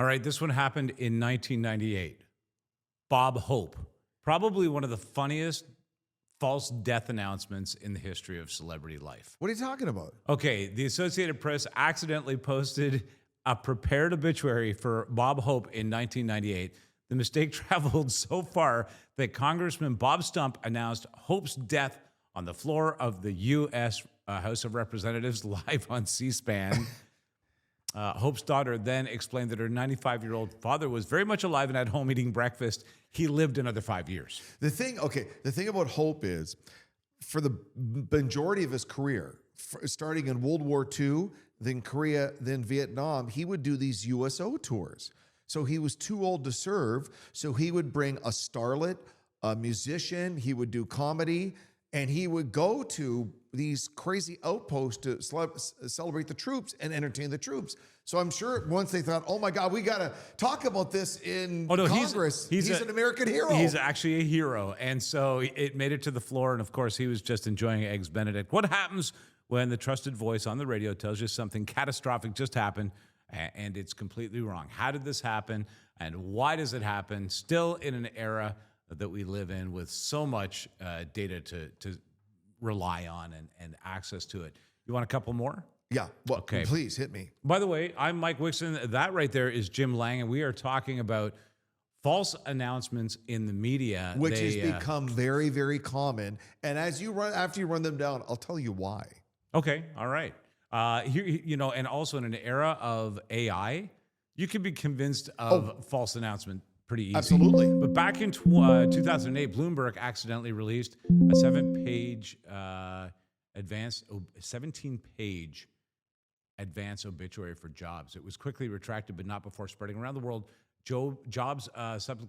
All right, this one happened in 1998. Bob Hope, probably one of the funniest false death announcements in the history of celebrity life. What are you talking about? Okay, the Associated Press accidentally posted a prepared obituary for Bob Hope in 1998. The mistake traveled so far that Congressman Bob Stump announced Hope's death on the floor of the U.S. House of Representatives live on C-SPAN. Hope's daughter then explained that her 95-year-old father was very much alive and at home eating breakfast. He lived another 5 years. The thing about Hope is, for the majority of his career, starting in World War II, then Korea, then Vietnam, he would do these USO tours. So he was too old to serve. So he would bring a starlet, a musician, he would do comedy, and he would go to these crazy outposts to celebrate the troops and entertain the troops. So I'm sure once they thought, oh my God, we got to talk about this in Congress. He's an American hero. He's actually a hero. And so it made it to the floor. And of course, he was just enjoying Eggs Benedict. What happens when the trusted voice on the radio tells you something catastrophic just happened and it's completely wrong? How did this happen? And why does it happen? Still in an era that we live in with so much data to rely on and access to it. You want a couple more? Yeah. Well, okay. Please hit me. By the way, I'm Mike Wixson. That right there is Jim Lang, and we are talking about false announcements in the media, which has become very, very common. And after you run them down, I'll tell you why. Okay. All right. Here, and also in an era of AI, you can be convinced of false announcement pretty easy. Absolutely. But back in 2008, Bloomberg accidentally released a 17-page advance obituary for Jobs. It was quickly retracted, but not before spreading around the world. Jobs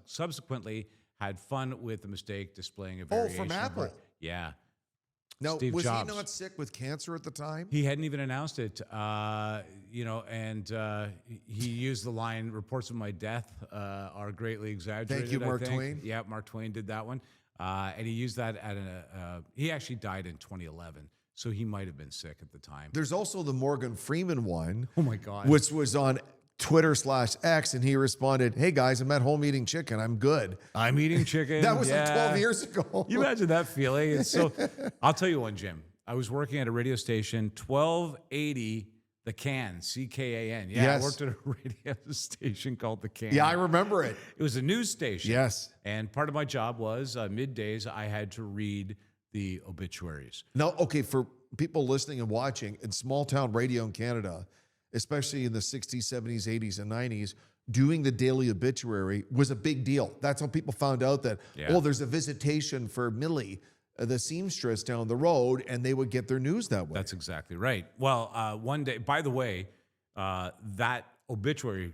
subsequently had fun with the mistake, displaying a variation. From Apple. Yeah. Now, Steve was Jobs. he not sick with cancer at the time? He hadn't even announced it, and he used the line, reports of my death are greatly exaggerated. Thank you, Mark Twain. Yeah, Mark Twain did that one. And he used that he actually died in 2011, so he might have been sick at the time. There's also the Morgan Freeman one. Oh, my God. Which was on Twitter/X, and he responded, hey, guys, I'm at home eating chicken. I'm good. I'm eating chicken. That was like 12 years ago. You imagine that feeling? It's so. I'll tell you one, Jim. I was working at a radio station, 1280 The Can, C-K-A-N. Yeah, yes. I worked at a radio station called The Can. Yeah, I remember it. It was a news station. Yes. And part of my job was middays, I had to read the obituaries. Now, okay, for people listening and watching, in small town radio in Canada, especially in the 60s, 70s, 80s, and 90s, doing the daily obituary was a big deal. That's how people found out that, there's a visitation for Millie, the seamstress down the road, and they would get their news that way. That's exactly right. Well, one day, by the way, that obituary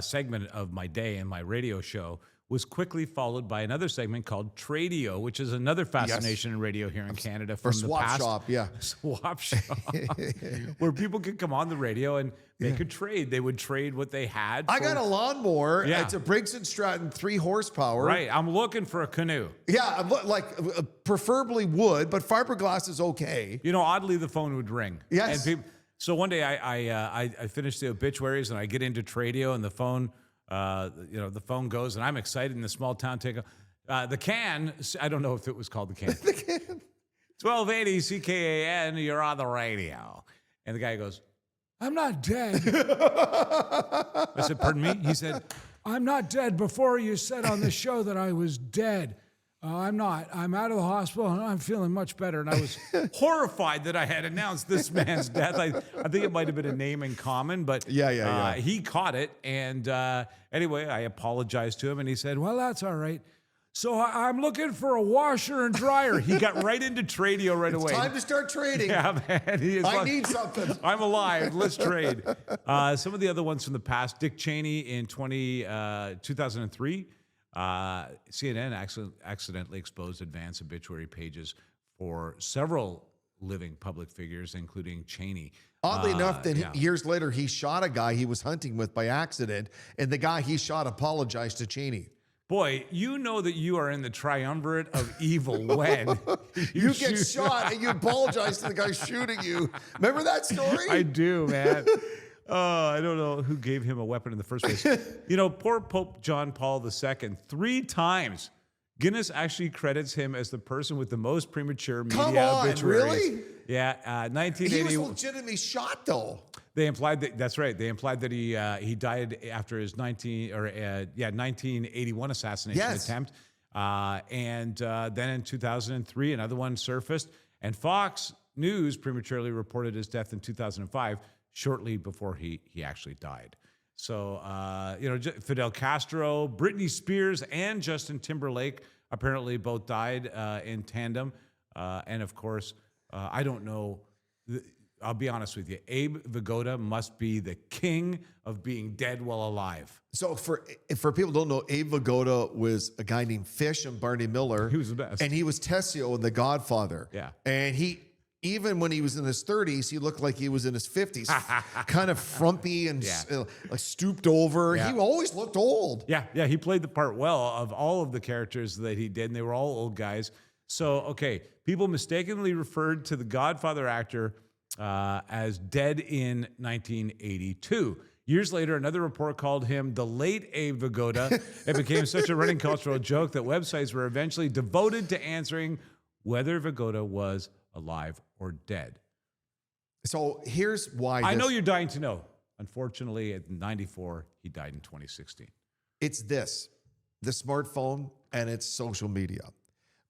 segment of my day in my radio show was quickly followed by another segment called Tradio, which is another fascination in radio here in Canada from the past. Swap shop, where people could come on the radio and they could trade. They would trade what they had. I got a lawnmower. Yeah. It's a Briggs & Stratton 3 horsepower. Right. I'm looking for a canoe. Yeah, preferably wood, but fiberglass is okay. Oddly, the phone would ring. Yes. And so one day I finished the obituaries and I get into Tradio and the phone. The phone goes, and I'm excited in the small town. The Can, I don't know if it was called The Can. The Can. 1280 CKAN, you're on the radio. And the guy goes, I'm not dead. I said, pardon me? He said, I'm not dead. Before you said on the show that I was dead. I'm not. I'm out of the hospital and I'm feeling much better. And I was horrified that I had announced this man's death. I think it might have been a name in common, but he caught it. And anyway, I apologized to him and he said, well, that's all right. So I'm looking for a washer and dryer. He got right into Tradio right away. It's time to start trading. Yeah, man. I need something. I'm alive. Let's trade. Some of the other ones from the past, Dick Cheney in 2003. CNN accidentally exposed advance obituary pages for several living public figures, including Cheney. Oddly enough, years later, he shot a guy he was hunting with by accident, and the guy he shot apologized to Cheney. Boy, you know that you are in the triumvirate of evil when you get shot and you apologize to the guy shooting you. Remember that story? I do, man. I don't know who gave him a weapon in the first place. Poor Pope John Paul II, 3 times. Guinness actually credits him as the person with the most premature media Come on, obituaries. really? Yeah, He 1980. was legitimately shot, though. They implied that that's right. They implied that he died after his 1981 assassination attempt. And then in 2003, another one surfaced, and Fox News prematurely reported his death in 2005, shortly before he actually died. So, Fidel Castro, Britney Spears, and Justin Timberlake apparently both died in tandem. And of course, I don't know. I'll be honest with you. Abe Vigoda must be the king of being dead while alive. So for people who don't know, Abe Vigoda was a guy named Fish and Barney Miller. He was the best. And he was Tessio in The Godfather. Yeah. And even when he was in his 30s, he looked like he was in his 50s. Kind of frumpy and like stooped over. Yeah. He always looked old. Yeah, he played the part well of all of the characters that he did, and they were all old guys. So, okay, people mistakenly referred to the Godfather actor as dead in 1982. Years later, another report called him the late Abe Vigoda. It became such a running cultural joke that websites were eventually devoted to answering whether Vigoda was alive or dead. So here's why. I know you're dying to know. Unfortunately, at 94, he died in 2016. It's the smartphone and it's social media.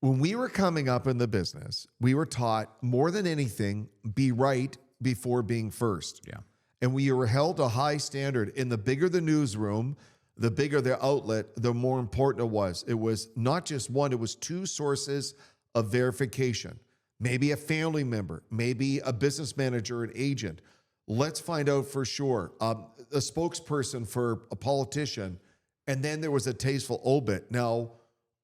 When we were coming up in the business, we were taught more than anything, be right before being first. Yeah. And we were held to a high standard. And the bigger the newsroom, the bigger the outlet, the more important it was. It was not just one, it was 2 sources of verification. Maybe a family member, maybe a business manager, an agent. Let's find out for sure. A spokesperson for a politician. And then there was a tasteful obit. Now,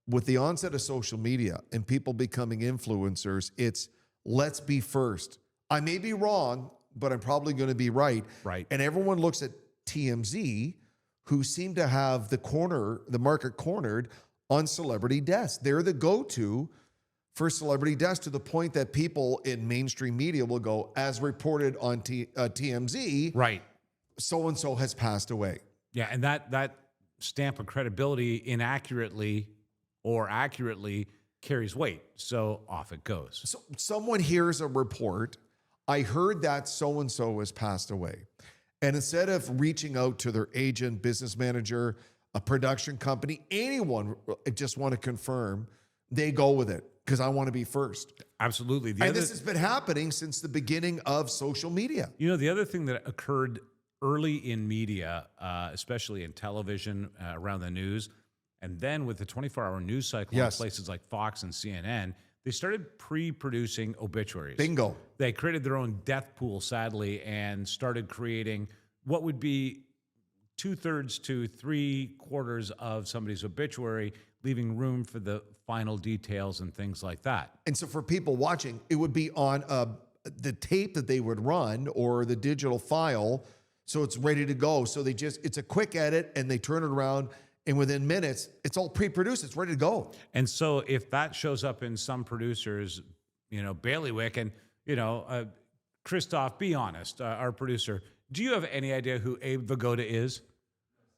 with the onset of social media and people becoming influencers, it's let's be first. I may be wrong, but I'm probably going to be right. Right. And everyone looks at TMZ, who seem to have the market cornered on celebrity deaths. They're the go-to for celebrity deaths, to the point that people in mainstream media will go, as reported on TMZ, right, so-and-so has passed away. Yeah, and that stamp of credibility inaccurately or accurately carries weight. So off it goes. So someone hears a report, I heard that so-and-so has passed away. And instead of reaching out to their agent, business manager, a production company, anyone just want to confirm, they go with it because I want to be first. Absolutely. This has been happening since the beginning of social media. The other thing that occurred early in media, especially in television, around the news, and then with the 24-hour news cycle in places like Fox and CNN, they started pre-producing obituaries. Bingo. They created their own death pool, sadly, and started creating what would be 2/3 to 3/4 of somebody's obituary, leaving room for the final details and things like that. And so for people watching, it would be on the tape that they would run or the digital file, so it's ready to go. So it's a quick edit, and they turn it around, and within minutes, it's all pre-produced. It's ready to go. And so if that shows up in some producers, bailiwick, and, Christoph, be honest, our producer, do you have any idea who Abe Vigoda is?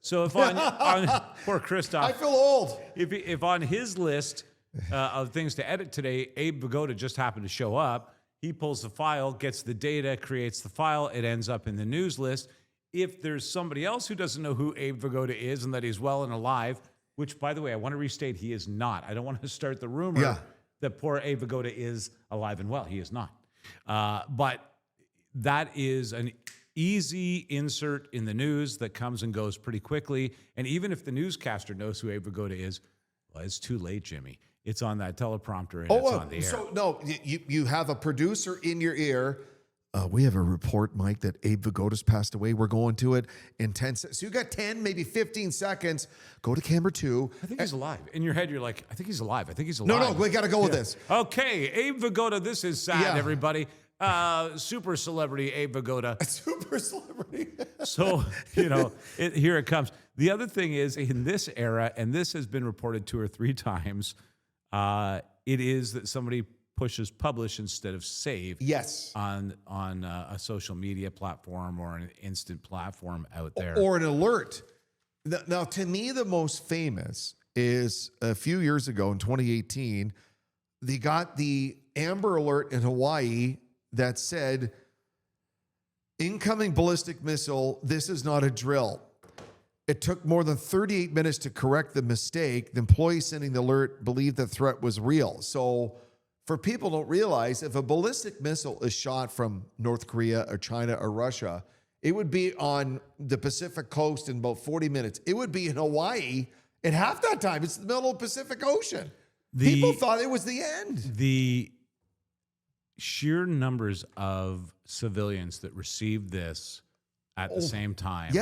So if on poor Christoph, I feel old. If on his list of things to edit today, Abe Vigoda just happened to show up, he pulls the file, gets the data, creates the file, it ends up in the news list. If there's somebody else who doesn't know who Abe Vigoda is and that he's well and alive, which, by the way, I want to restate, he is not. I don't want to start the rumor that poor Abe Vigoda is alive and well. He is not. But that is an easy insert in the news that comes and goes pretty quickly. And even if the newscaster knows who Abe Vigoda is, well, it's too late, Jimmy. It's on that teleprompter and it's on the air. So no, you have a producer in your ear. We have a report, Mike, that Abe Vigoda's passed away. We're going to it in 10 seconds. So you got 10, maybe 15 seconds. Go to camera 2. I think he's alive. In your head, you're like, I think he's alive. I think he's alive. No, we got to go with this. Okay, Abe Vigoda, this is sad, everybody. Super celebrity Abe Vigoda. Super celebrity. So, here it comes. The other thing is, in this era, and this has been reported 2 or 3 times, it is that somebody pushes publish instead of save. Yes. On a social media platform or an instant platform out there. Or an alert. Now, to me, the most famous is a few years ago in 2018, they got the Amber Alert in Hawaii that said, incoming ballistic missile, this is not a drill. It took more than 38 minutes to correct the mistake. The employee sending the alert believed the threat was real. So for people don't realize, if a ballistic missile is shot from North Korea or China or Russia, it would be on the Pacific coast in about 40 minutes. It would be in Hawaii at half that time. It's the middle of the Pacific Ocean. People thought it was the end. The sheer numbers of civilians that received this at the same time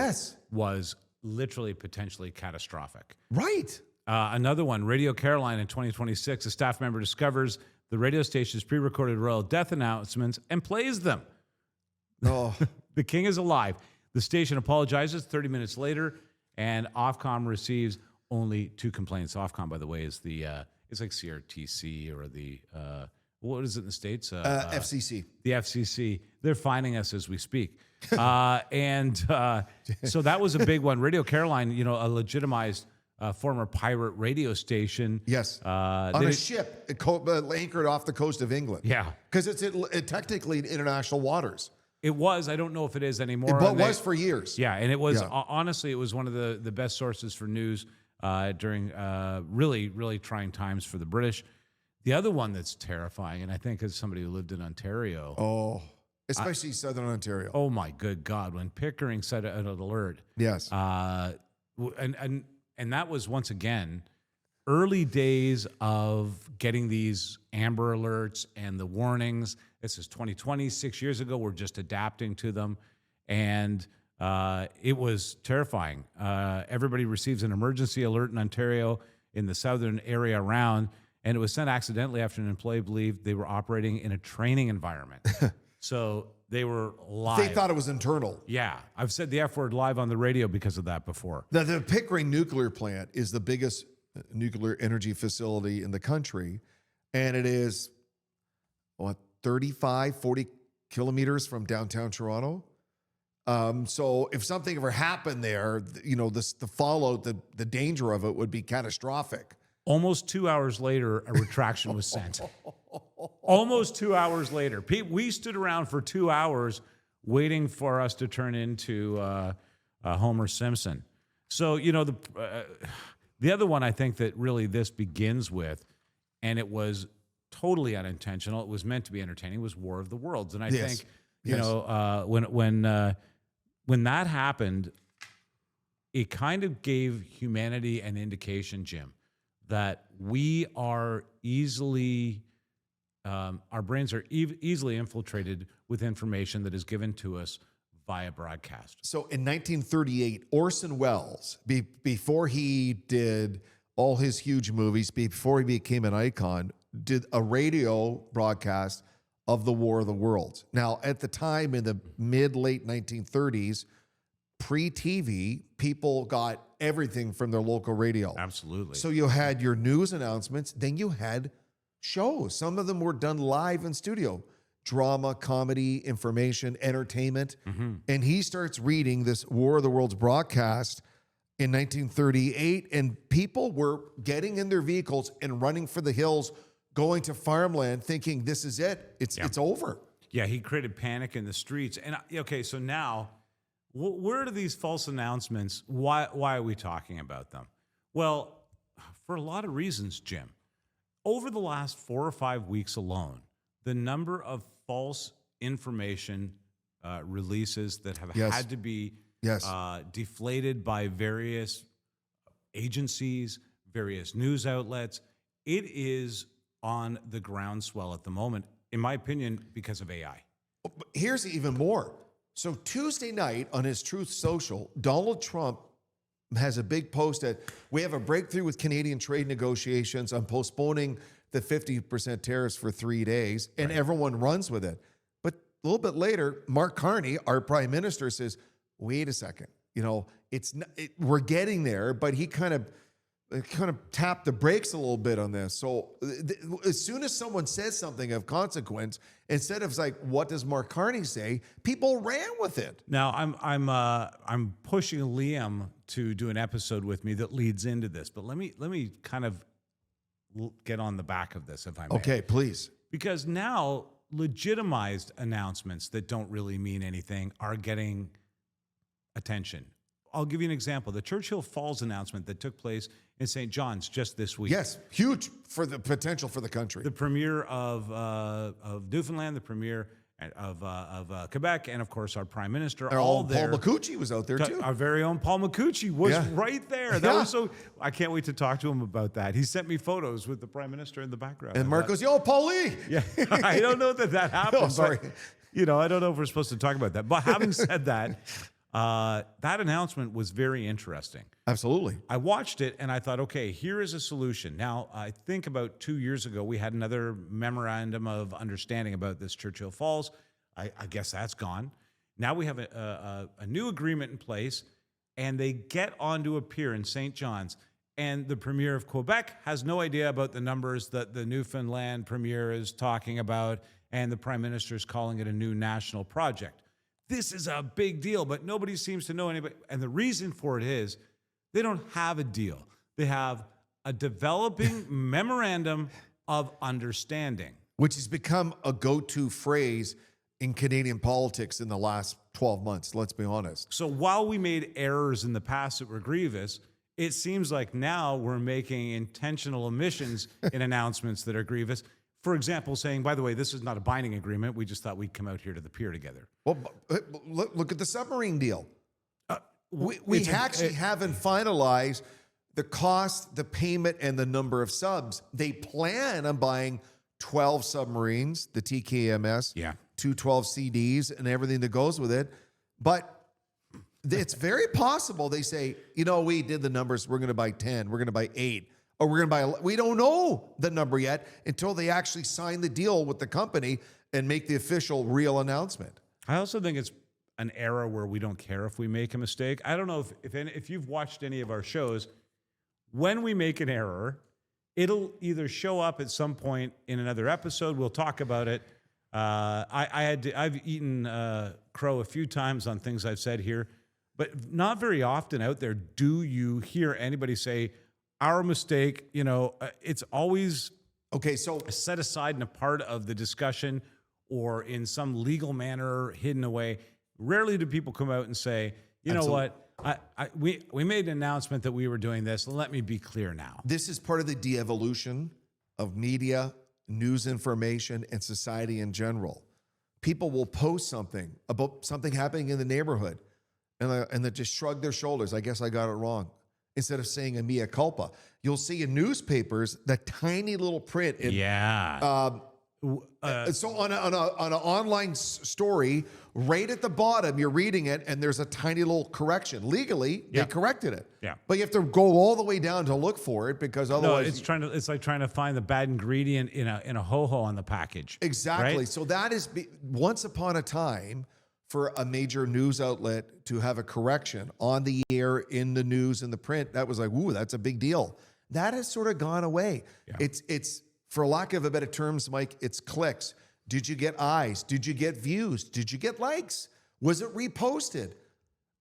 was literally potentially catastrophic. Right. Another one, Radio Caroline in 2026, a staff member discovers the radio station's pre-recorded royal death announcements and plays them. Oh. The king is alive. The station apologizes 30 minutes later, and Ofcom receives only 2 complaints. Ofcom, by the way, is the it's like CRTC or the what is it in the States? FCC. The FCC. They're finding us as we speak. So that was a big one. Radio Caroline, a legitimized former pirate radio station. Yes. On a ship anchored off the coast of England. Yeah. Because it's technically in international waters. It was. I don't know if it is anymore. It was for years. Yeah, and it was, honestly, it was one of the best sources for news during really, really trying times for the British. The other one that's terrifying, and I think as somebody who lived in Ontario. Oh, especially Southern Ontario. Oh, my good God. When Pickering set an alert. Yes. And that was, once again, early days of getting these Amber Alerts and the warnings. This is 2020, 6 years ago. We're just adapting to them. And it was terrifying. Everybody receives an emergency alert in Ontario in the southern area around, and it was sent accidentally after an employee believed they were operating in a training environment. So they were live. They thought it was internal. Yeah. I've said the F word live on the radio because of that before. Now, the Pickering nuclear plant is the biggest nuclear energy facility in the country, and it is, 35, 40 kilometers from downtown Toronto. So if something ever happened there, the fallout, the danger of it would be catastrophic. Almost 2 hours later, a retraction was sent. Almost 2 hours later. We stood around for 2 hours waiting for us to turn into Homer Simpson. So, the other one I think that really this begins with, and it was totally unintentional, it was meant to be entertaining, was War of the Worlds. And I think, when that happened, it kind of gave humanity an indication, Jim, that we are easily, our brains are easily infiltrated with information that is given to us via broadcast. So in 1938, Orson Welles, before he did all his huge movies, before he became an icon, did a radio broadcast of the War of the Worlds. Now, at the time in the mid-late 1930s, pre-TV, people got everything from their local radio. Absolutely. So you had your news announcements, then you had shows. Some of them were done live in studio. Drama, comedy, information, entertainment. Mm-hmm. And he starts reading this War of the Worlds broadcast in 1938, and people were getting in their vehicles and running for the hills, going to farmland, thinking this is it. It's over. Yeah, he created panic in the streets. And okay, so now, where are these false announcements? Why are we talking about them? Well, for a lot of reasons, Jim. Over the last 4 or 5 weeks alone, the number of false information releases that have had to be deflated by various agencies, various news outlets, it is on the groundswell at the moment, in my opinion, because of AI. Here's even more. So Tuesday night on his Truth Social, Donald Trump has a big post that we have a breakthrough with Canadian trade negotiations on postponing the 50% tariffs for 3 days, and everyone runs with it. But a little bit later, Mark Carney, our prime minister, says, wait a second, we're getting there, but he kind of kind of tap the brakes a little bit on this. So as soon as someone says something of consequence, instead of like, what does Mark Carney say? People ran with it. Now I'm pushing Liam to do an episode with me that leads into this, but let me kind of get on the back of this, if I may. Okay, please. Because now legitimized announcements that don't really mean anything are getting attention. I'll give you an example. The Churchill Falls announcement that took place in St. John's just this week. Yes, huge for the potential for the country. The premier of Newfoundland, the premier of Quebec, and of course our prime minister, all there. Paul McCucci was out there too. Our very own Paul McCucci was right there. That was so. I can't wait to talk to him about that. He sent me photos with the prime minister in the background. And Mark goes, "Yo, Paulie." Yeah, I don't know that happened. Oh, sorry. But, I don't know if we're supposed to talk about that. But having said that, that announcement was very interesting. Absolutely. I watched it and I thought, okay, here is a solution. Now, I think about 2 years ago, we had another memorandum of understanding about this Churchill Falls. I guess that's gone. Now we have a new agreement in place, and they get on to appear in St. John's. And the Premier of Quebec has no idea about the numbers that the Newfoundland Premier is talking about, and the Prime Minister is calling it a new national project. This is a big deal, but nobody seems to know anybody. And the reason for it is they don't have a deal. They have a developing memorandum of understanding, which has become a go-to phrase in Canadian politics in the last 12 months, let's be honest. So while we made errors in the past that were grievous, it seems like now we're making intentional omissions in announcements that are grievous. For example, saying, by the way, this is not a binding agreement. We just thought we'd come out here to the pier together. Well, look at the submarine deal. We actually haven't finalized the cost, the payment, and the number of subs. They plan on buying 12 submarines, the TKMS, 212 CDs, and everything that goes with it. But it's very possible they say, we did the numbers. We're going to buy 10. We're going to buy 8. Or we're going to buy, we don't know the number yet until they actually sign the deal with the company and make the official real announcement. I also think it's an era where we don't care if we make a mistake. I don't know if you've watched any of our shows. When we make an error, it'll either show up at some point in another episode. We'll talk about it. I've eaten crow a few times on things I've said here, but not very often out there do you hear anybody say, our mistake. It's always set aside in a part of the discussion or in some legal manner hidden away. Rarely do people come out and say, know what, we made an announcement that we were doing this. Let me be clear now. This is part of the de-evolution of media, news information, and society in general. People will post something about something happening in the neighborhood and they just shrug their shoulders. I guess I got it wrong. Instead of saying a mea culpa, you'll see in newspapers that tiny little print. So on an online story, right at the bottom, you're reading it, and there's a tiny little correction. Legally, they corrected it. Yeah. But you have to go all the way down to look for it because otherwise, it's like trying to find the bad ingredient in a ho-ho on the package. Exactly. Right? So that is once upon a time. For a major news outlet to have a correction on the air, in the news, in the print, that was like, ooh, that's a big deal. That has sort of gone away. Yeah. It's for lack of a better terms, Mike, it's clicks. Did you get eyes? Did you get views? Did you get likes? Was it reposted?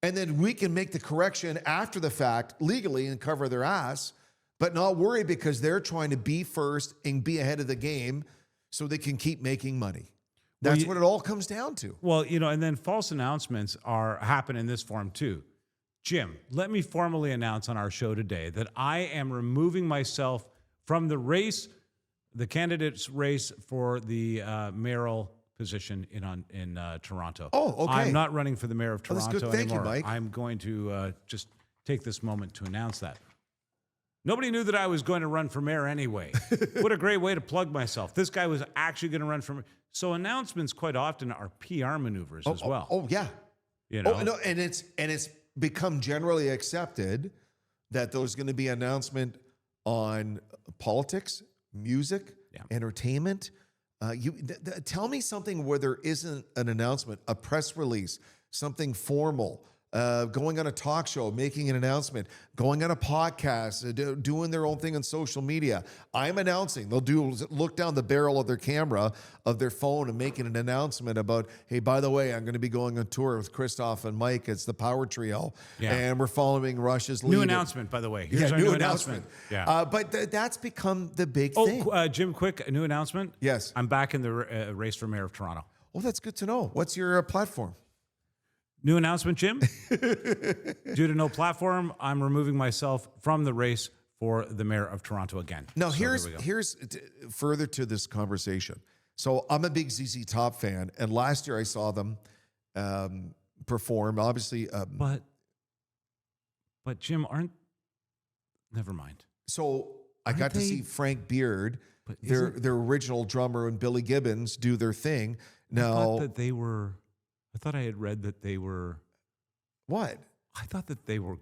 And then we can make the correction after the fact legally and cover their ass, but not worry because they're trying to be first and be ahead of the game so they can keep making money. That's what it all comes down to. Well, and then false announcements happen in this form too. Jim, let me formally announce on our show today that I am removing myself from the race, the candidates' race for the mayoral position in Toronto. Oh, okay. I'm not running for the mayor of Toronto that's good. Thank anymore. you, Mike. I'm going to just take this moment to announce that. Nobody knew that I was going to run for mayor anyway. What a great way to plug myself. This guy was actually going to run for mayor. So announcements quite often are PR maneuvers as well. Oh yeah. No, and it's become generally accepted that there's going to be announcement on politics, music, entertainment. Tell me something where there isn't an announcement, a press release, something formal, going on a talk show, making an announcement, going on a podcast, doing their own thing on social media. I'm announcing. They'll look down the barrel of their camera, of their phone, and making an announcement about, hey, by the way, I'm going to be going on tour with Christoph and Mike. It's the Power Trio. Yeah. And we're following Russi's lead. New announcement, by the way. Here's our new announcement. Yeah. But that's become the big thing. Jim, quick, a new announcement. Yes. I'm back in the race for mayor of Toronto. Oh, that's good to know. What's your platform? New announcement, Jim. Due to no platform, I'm removing myself from the race for the mayor of Toronto again. Now, So here's further to this conversation. So I'm a big ZZ Top fan, and last year I saw them perform. Obviously, but Jim, never mind. So I got to see Frank Beard, But their original drummer, and Billy Gibbons do their thing. Now, I thought I had read that they were. What? I thought that they were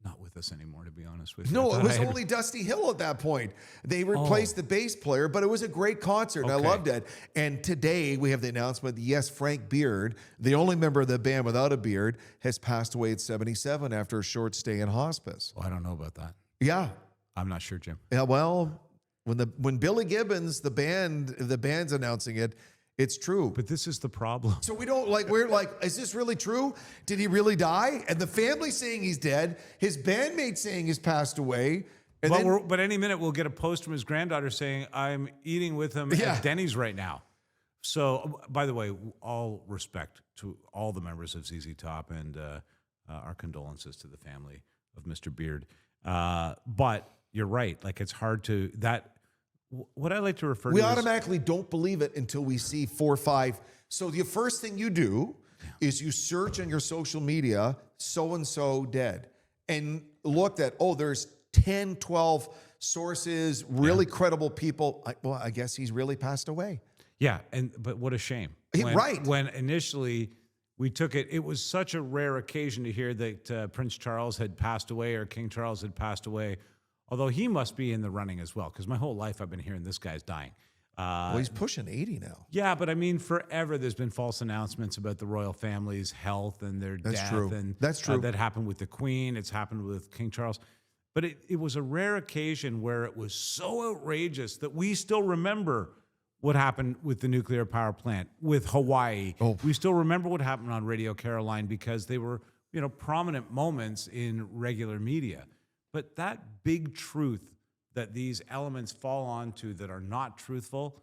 not with us anymore, to be honest with you. No, it was only Dusty Hill at that point. They replaced the bass player, but it was a great concert, and I loved it. And today we have the announcement that, yes, Frank Beard, the only member of the band without a beard, has passed away at 77 after a short stay in hospice. Well, I don't know about that. Yeah. I'm not sure, Jim. Yeah, well, when Billy Gibbons, the band's announcing it, it's true. But this is the problem. So we're like, is this really true? Did he really die? And the family saying he's dead, his bandmate saying he's passed away. And But any minute we'll get a post from his granddaughter saying, I'm eating with him at Denny's right now. So, by the way, all respect to all the members of ZZ Top, and our condolences to the family of Mr. Beard. But you're right. Like, it's hard to... What I like to refer we to automatically don't believe it until we see 4 or 5. So the first thing you do is you search on your social media, so-and-so dead, and looked at, there's 10, 12 sources, really credible people. I guess he's really passed away. Yeah, but what a shame. When initially we took it was such a rare occasion to hear that Prince Charles had passed away or King Charles had passed away. Although he must be in the running as well, because my whole life I've been hearing this guy's dying. Well, he's pushing 80 now. Yeah, but I mean, forever there's been false announcements about the royal family's health and their death. True. And that's true. That happened with the Queen. It's happened with King Charles. But it was a rare occasion where it was so outrageous that we still remember what happened with the nuclear power plant, with Hawaii. Oh. We still remember what happened on Radio Caroline because they were, prominent moments in regular media. But that big truth that these elements fall onto that are not truthful,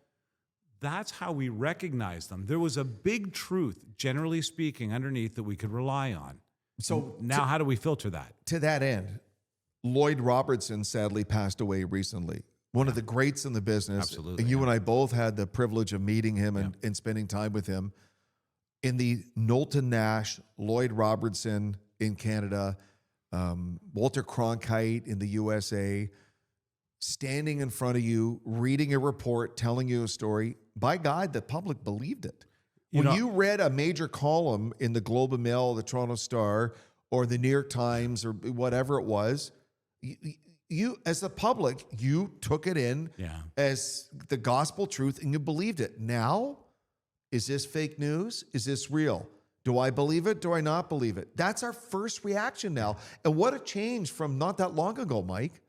that's how we recognize them. There was a big truth, generally speaking, underneath that we could rely on. So now how do we filter that? To that end, Lloyd Robertson sadly passed away recently. One of the greats in the business. Absolutely. You and I both had the privilege of meeting him and spending time with him. In the Knowlton Nash, Lloyd Robertson in Canada, Walter Cronkite in the USA, standing in front of you, reading a report, telling you a story. By God, the public believed it. When you read a major column in the Globe and Mail, the Toronto Star, or the New York Times, or whatever it was, you as the public, you took it in as the gospel truth and you believed it. Now, is this fake news? Is this real? Do I believe it? Do I not believe it? That's our first reaction now. And what a change from not that long ago, Mike.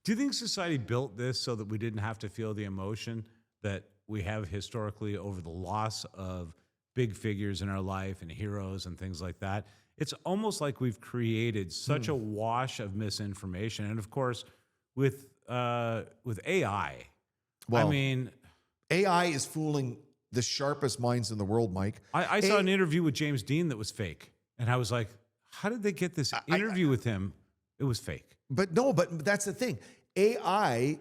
Do you think society built this so that we didn't have to feel the emotion that we have historically over the loss of big figures in our life and heroes and things like that? It's almost like we've created such a wash of misinformation. And of course, with AI, well, I mean, AI is fooling the sharpest minds in the world, Mike. I saw an interview with James Dean that was fake. And I was like, how did they get this interview with him? It was fake. But that's the thing. AI,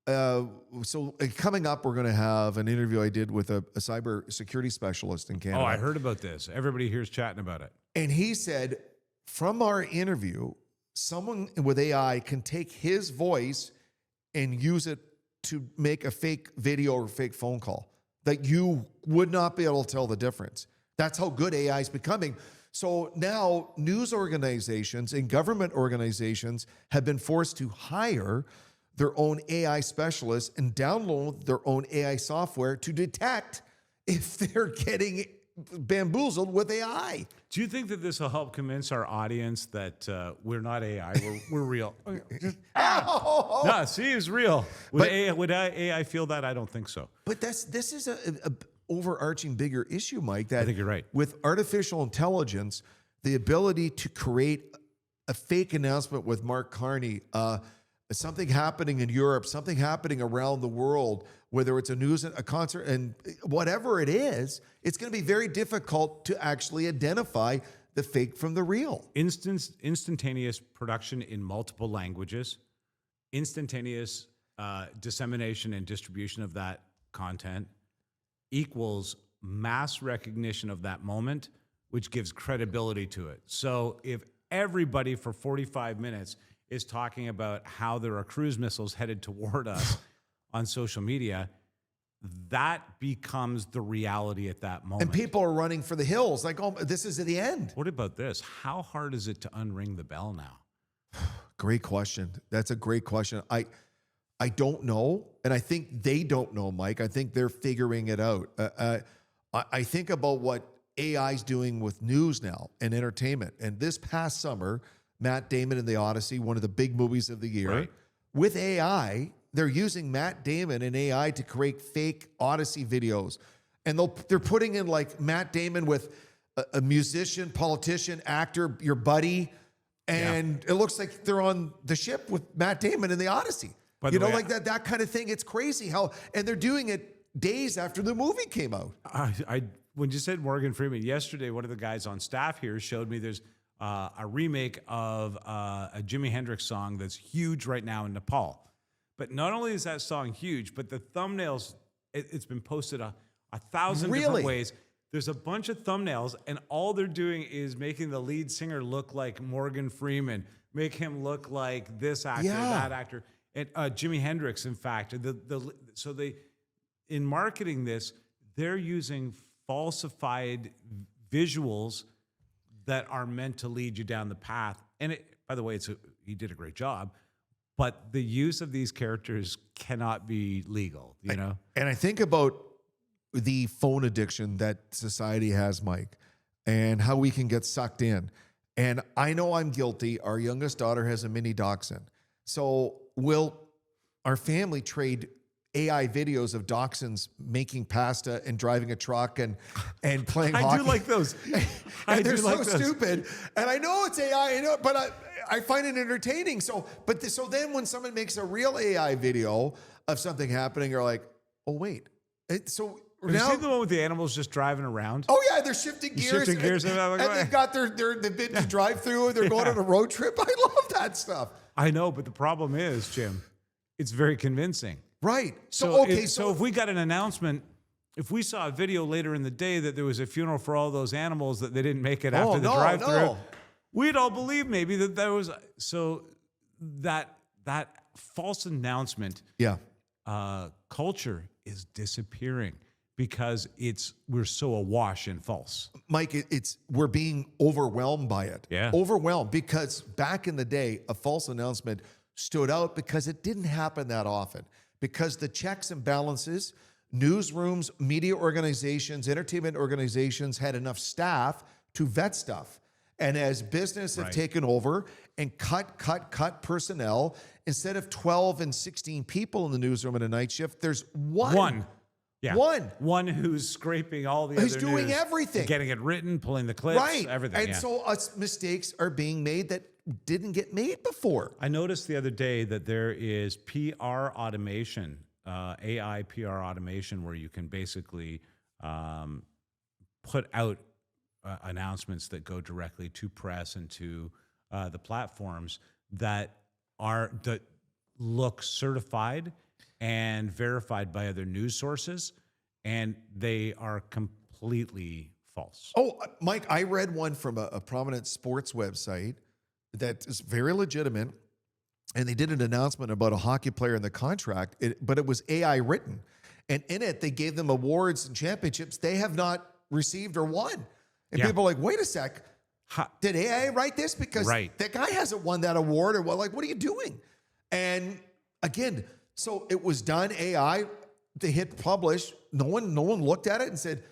so coming up, we're going to have an interview I did with a cyber security specialist in Canada. Oh, I heard about this. Everybody here's chatting about it. And he said, from our interview, someone with AI can take his voice and use it to make a fake video or fake phone call that you would not be able to tell the difference. That's how good AI is becoming. So now news organizations and government organizations have been forced to hire their own AI specialists and download their own AI software to detect if they're getting bamboozled with AI. Do you think that this will help convince our audience that we're not AI, we're real? No, see, it's real. Would AI feel that? I don't think so. But this is a overarching bigger issue, Mike. That I think you're right. With artificial intelligence, the ability to create a fake announcement with Mark Carney, something happening in Europe, something happening around the world, whether it's a concert, and whatever it is, it's going to be very difficult to actually identify the fake from the real. Instantaneous production in multiple languages, instantaneous dissemination and distribution of that content equals mass recognition of that moment, which gives credibility to it. So if everybody for 45 minutes is talking about how there are cruise missiles headed toward us on social media, that becomes the reality at that moment. And people are running for the hills like, oh, this is at the end. What about this? How hard is it to unring the bell now? Great question. That's a great question. I don't know, and I think they don't know, Mike. I think they're figuring it out. I think about what AI is doing with news now and entertainment. And this past summer, Matt Damon in The Odyssey, one of the big movies of the year, right. With AI, they're using Matt Damon and AI to create fake Odyssey videos. And they're putting in like Matt Damon with a musician, politician, actor, your buddy, and it looks like they're on the ship with Matt Damon in The Odyssey. You know, like that kind of thing. It's crazy how, and they're doing it days after the movie came out. When you said Morgan Freeman, yesterday, one of the guys on staff here showed me there's a remake of a Jimi Hendrix song that's huge right now in Nepal. But not only is that song huge, but the thumbnails, it's been posted a 1,000 different ways. There's a bunch of thumbnails, and all they're doing is making the lead singer look like Morgan Freeman, make him look like this actor, that actor. And Jimi Hendrix, in fact, so they, in marketing this, they're using falsified visuals that are meant to lead you down the path. And by the way, he did a great job, but the use of these characters cannot be legal, you know? And I think about the phone addiction that society has, Mike, and how we can get sucked in. And I know I'm guilty. Our youngest daughter has a mini dachshund. So will our family trade AI videos of dachshunds making pasta and driving a truck and playing hockey? I do like those. And they're so stupid. And I know it's AI, but I find it entertaining. So then when someone makes a real AI video of something happening, you're like, oh, wait. Have you seen the one with the animals just driving around? Oh, yeah, they're shifting gears. And they've got they've been to drive through, and they're going on a road trip. I love that stuff. I know, but the problem is, Jim, it's very convincing. Right. So if we got an announcement, if we saw a video later in the day that there was a funeral for all those animals that they didn't make it after the drive-through, we'd all believe maybe that there was. So that false announcement culture is disappearing because we're so awash in false. Mike, we're being overwhelmed by it. Yeah. Overwhelmed, because back in the day, a false announcement stood out because it didn't happen that often. Because the checks and balances, newsrooms, media organizations, entertainment organizations had enough staff to vet stuff. And as business have taken over and cut personnel, instead of 12 and 16 people in the newsroom in a night shift, there's one. Yeah. One who's scraping all the other news. He's doing everything. Getting it written, pulling the clips, everything. And so mistakes are being made that didn't get made before. I noticed the other day that there is PR automation, AI PR automation, where you can basically put out announcements that go directly to press and to the platforms that look certified and verified by other news sources, and they are completely false. Oh, Mike, I read one from a prominent sports website that is very legitimate, and they did an announcement about a hockey player in the contract, but it was AI written. And in it, they gave them awards and championships they have not received or won. And people are like, wait a sec, did AI write this? Because that guy hasn't won that award. Or what are you doing? And again, so it was done AI. They hit publish. No one looked at it and said,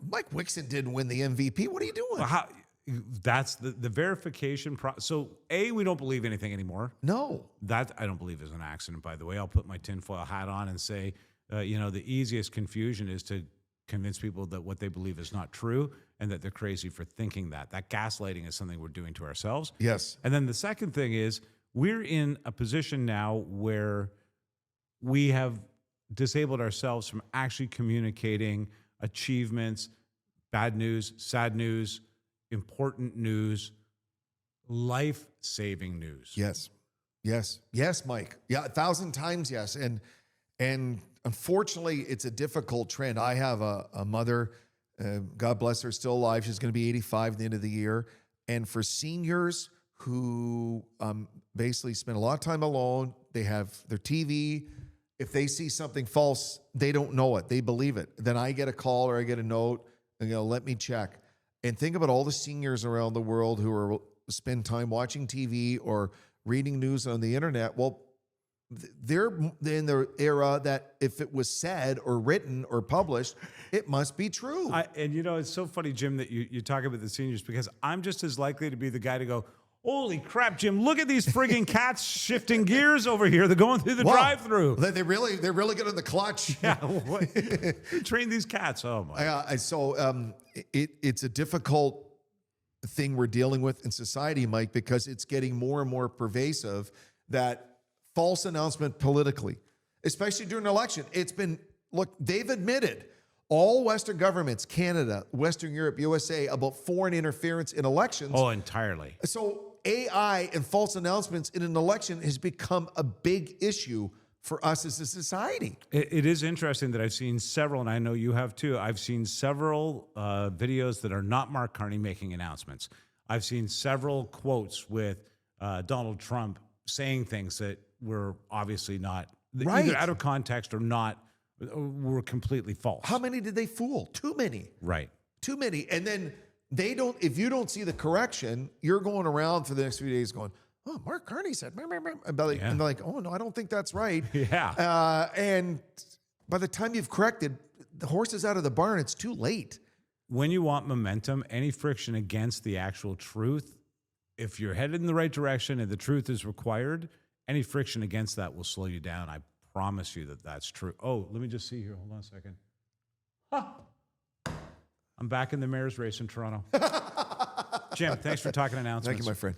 Mike Wixson didn't win the MVP. What are you doing? Well, that's the verification process. So, we don't believe anything anymore. No. That I don't believe is an accident, by the way. I'll put my tinfoil hat on and say, the easiest confusion is to convince people that what they believe is not true and that they're crazy for thinking that. That gaslighting is something we're doing to ourselves. Yes. And then the second thing is we're in a position now where we have disabled ourselves from actually communicating achievements, bad news, sad news, important news, life-saving news. Yes. Yes. Yes, Mike. Yeah, 1,000 times yes. And unfortunately, it's a difficult trend. I have a mother, God bless her, still alive. She's going to be 85 at the end of the year. And for seniors who basically spend a lot of time alone, they have their TV. If they see something false, they don't know it. They believe it. Then I get a call or I get a note and let me check. And think about all the seniors around the world who are spend time watching TV or reading news on the internet. Well, they're in the era that if it was said or written or published, it must be true. And it's so funny, Jim, that you talk about the seniors, because I'm just as likely to be the guy to go, holy crap, Jim, look at these frigging cats shifting gears over here. They're going through the drive-through. They're really good in the clutch. Yeah, who trained these cats? Oh my. So it's a difficult thing we're dealing with in society, Mike, because it's getting more and more pervasive, that false announcement politically, especially during an election. They've admitted, all Western governments, Canada, Western Europe, USA, about foreign interference in elections. Oh, entirely. So AI and false announcements in an election has become a big issue for us as a society. It is interesting that I've seen several, and I know you have too. I've seen several videos that are not Mark Carney making announcements. I've seen several quotes with Donald Trump saying things that were obviously not either out of context or not, were completely false. How many did they fool? Too many. Right. Too many. And then if you don't see the correction, you're going around for the next few days going, oh, Mark Carney said, and they're like, oh, no, I don't think that's right. Yeah. And by the time you've corrected, the horse is out of the barn. It's too late. When you want momentum, any friction against the actual truth, if you're headed in the right direction and the truth is required, any friction against that will slow you down. I promise you that that's true. Oh, let me just see here. Hold on a second. I'm back in the mayor's race in Toronto. Jim, thanks for talking announcements. Thank you, my friend.